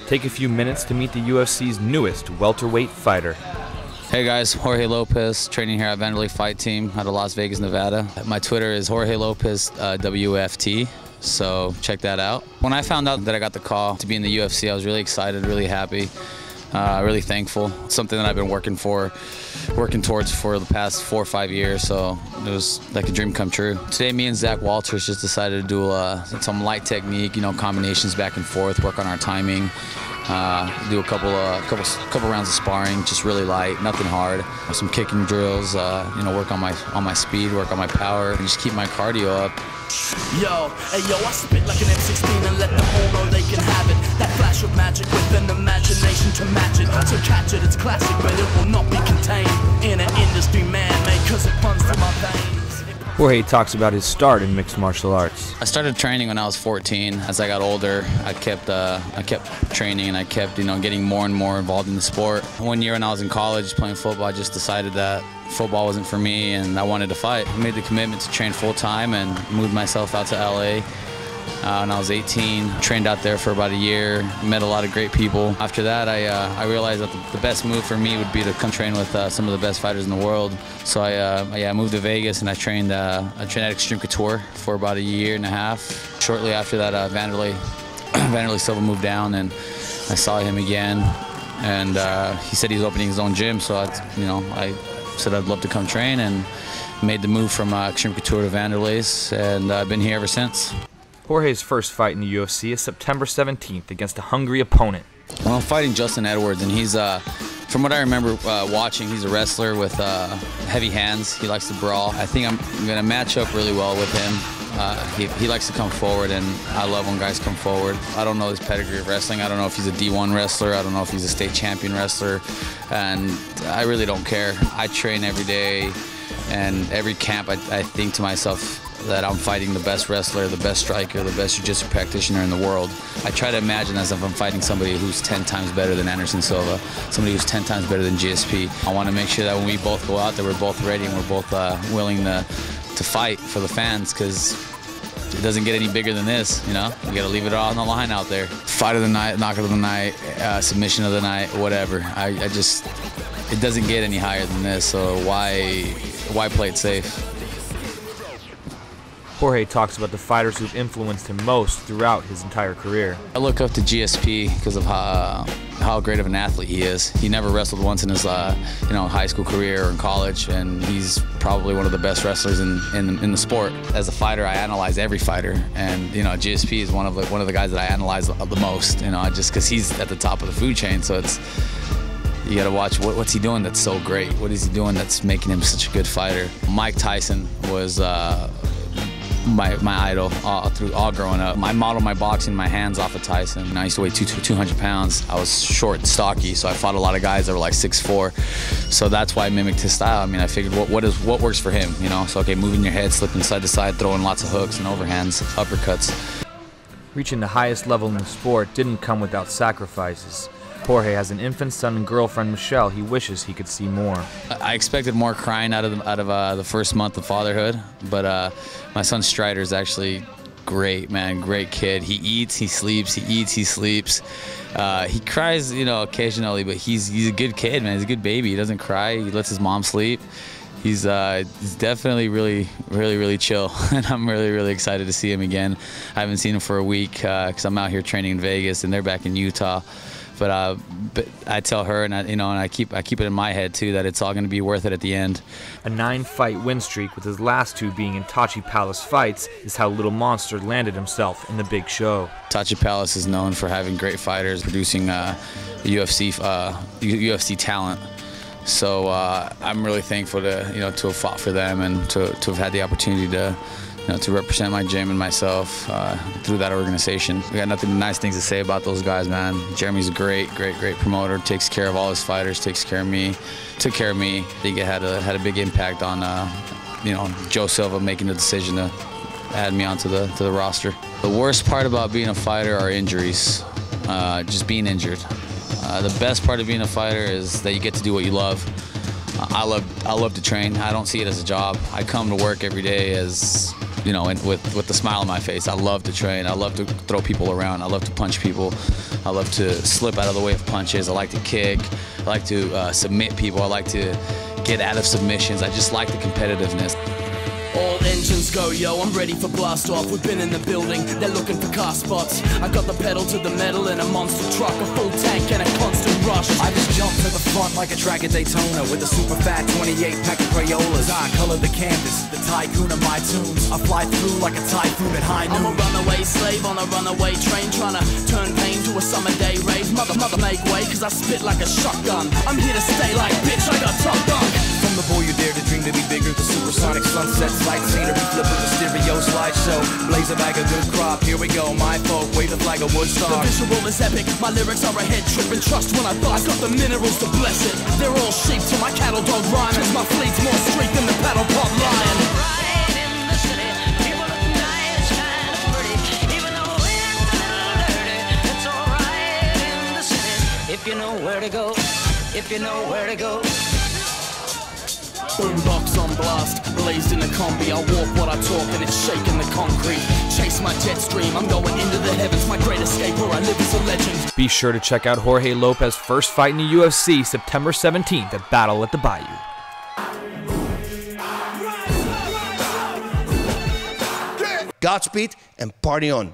Take a few minutes to meet the UFC's newest welterweight fighter. Hey guys, Jorge Lopez, training here at Vanderlei Fight Team out of Las Vegas, Nevada. My Twitter is Jorge Lopez WFT, so check that out. When I found out that I got the call to be in the UFC, I was really excited, really happy, really thankful. It's something that I've been working towards for the past 4 or 5 years, so it was like a dream come true. Today, me and Zach Walters just decided to do some light technique, you know, combinations back and forth, work on our timing. Do a couple rounds of sparring, just really light, nothing hard. Some kicking drills, you know, work on my speed, work on my power, and just keep my cardio up. Yo, hey yo, I spit like an M16 and let them all know they can have it. That flash of magic with an imagination to match it. So catch it, it's classic, but it will not be contained in an industry man-made, cause it runs through my veins. Jorge talks about his start in mixed martial arts. I started training when I was 14. As I got older, I kept training, and I kept, you know, getting more and more involved in the sport. One year when I was in college playing football, I just decided that football wasn't for me and I wanted to fight. I made the commitment to train full-time and moved myself out to LA when I was 18. Trained out there for about a year, met a lot of great people. After that, I realized that the best move for me would be to come train with some of the best fighters in the world. So I moved to Vegas and I trained at Extreme Couture for about a year and a half. Shortly after that, Vanderlei Silva moved down and I saw him again, and he said he was opening his own gym, so I said I'd love to come train and made the move from Extreme Couture to Vanderlei's, and I've been here ever since. Jorge's first fight in the UFC is September 17th against a hungry opponent. Well, I'm fighting Justin Edwards, and he's, from what I remember watching, he's a wrestler with heavy hands. He likes to brawl. I think I'm going to match up really well with him. He likes to come forward, and I love when guys come forward. I don't know his pedigree of wrestling. I don't know if he's a D1 wrestler. I don't know if he's a state champion wrestler, and I really don't care. I train every day, and every camp I think to myself that I'm fighting the best wrestler, the best striker, the best jiu-jitsu practitioner in the world. I try to imagine as if I'm fighting somebody who's 10 times better than Anderson Silva, somebody who's 10 times better than GSP. I want to make sure that when we both go out there, we're both ready and we're both willing to fight for the fans, because it doesn't get any bigger than this, you know? You got to leave it all on the line out there. Fight of the night, knockout of the night, submission of the night, whatever. It doesn't get any higher than this, so why play it safe? Jorge talks about the fighters who've influenced him most throughout his entire career. I look up to GSP because of how great of an athlete he is. He never wrestled once in his high school career or in college, and he's probably one of the best wrestlers in the sport. As a fighter, I analyze every fighter, and you know, GSP is one of the guys that I analyze the most. You know, just because he's at the top of the food chain, so you got to watch what's he doing that's so great. What is he doing that's making him such a good fighter? Mike Tyson was my idol all growing up. I modeled my boxing, my hands off of Tyson. I used to weigh 200 pounds. I was short and stocky, so I fought a lot of guys that were like 6'4". So that's why I mimicked his style. I mean, I figured what works for him, you know? So okay, moving your head, slipping side to side, throwing lots of hooks and overhands, uppercuts. Reaching the highest level in the sport didn't come without sacrifices. Jorge has an infant son and girlfriend, Michelle, he wishes he could see more. I expected more crying out of the first month of fatherhood, but my son Strider is actually great, man, great kid. He eats, he sleeps, he eats, he sleeps. He cries, you know, occasionally, but he's a good kid, man. He's a good baby. He doesn't cry. He lets his mom sleep. He's definitely really chill, and I'm really excited to see him again. I haven't seen him for a week because I'm out here training in Vegas, and they're back in Utah. But I tell her, and I keep it in my head too, that it's all going to be worth it at the end. A 9-fight win streak, with his last 2 being in Tachi Palace Fights, is how Lil Monster landed himself in the big show. Tachi Palace is known for having great fighters, producing UFC talent. So I'm really thankful to have fought for them and to have had the opportunity to represent my gym and myself through that organization. We got nothing but nice things to say about those guys, man. Jeremy's a great promoter, takes care of all his fighters, takes care of me, took care of me. I think it had a big impact on Joe Silva making the decision to add me onto the roster. The worst part about being a fighter are injuries, just being injured. The best part of being a fighter is that you get to do what you love. I love to train. I don't see it as a job. I come to work every day as you know, and with the smile on my face. I love to train. I love to throw people around. I love to punch people. I love to slip out of the way of punches. I like to kick. I like to submit people. I like to get out of submissions. I just like the competitiveness. All engines go, yo, I'm ready for blast off. We've been in the building, they're looking for car spots. I got the pedal to the metal in a monster truck, a full tank and a constant rush. I just jump to the front like a track at Daytona with a super fat 28 pack of Crayolas. I color the canvas, the tycoon of my tunes. I fly through like a typhoon at high noon. I'm a runaway slave on a runaway train, trying to turn pain to a summer day rave. Mother make way, cause I spit like a shotgun. I'm here to stay like bitch, I got top dunk. From the boy you dare to dream to be bigger, the supersonic sunset sight scenery, flip of the stereo slideshow, blaze a bag of good crop, here we go, my folk, wave the flag of Woodstock. The visual is epic, my lyrics are a head trip, and trust when I thought I got the minerals to bless it. They're all sheep to my cattle dog rhyme, cause my fleet's more street than the paddle pop lion. Right in the city, people look nice, kind of pretty, even though it's a little dirty, it's alright in the city, if you know where to go, if you know where to go. Boombox on blast, blazed in the combi. I walk what I talk and it's shaking the concrete. Chase my jet stream, I'm going into the heavens. My great escape where I live is a legend. Be sure to check out Jorge Lopez's first fight in the UFC, September 17th at Battle at the Bayou. Godspeed and party on.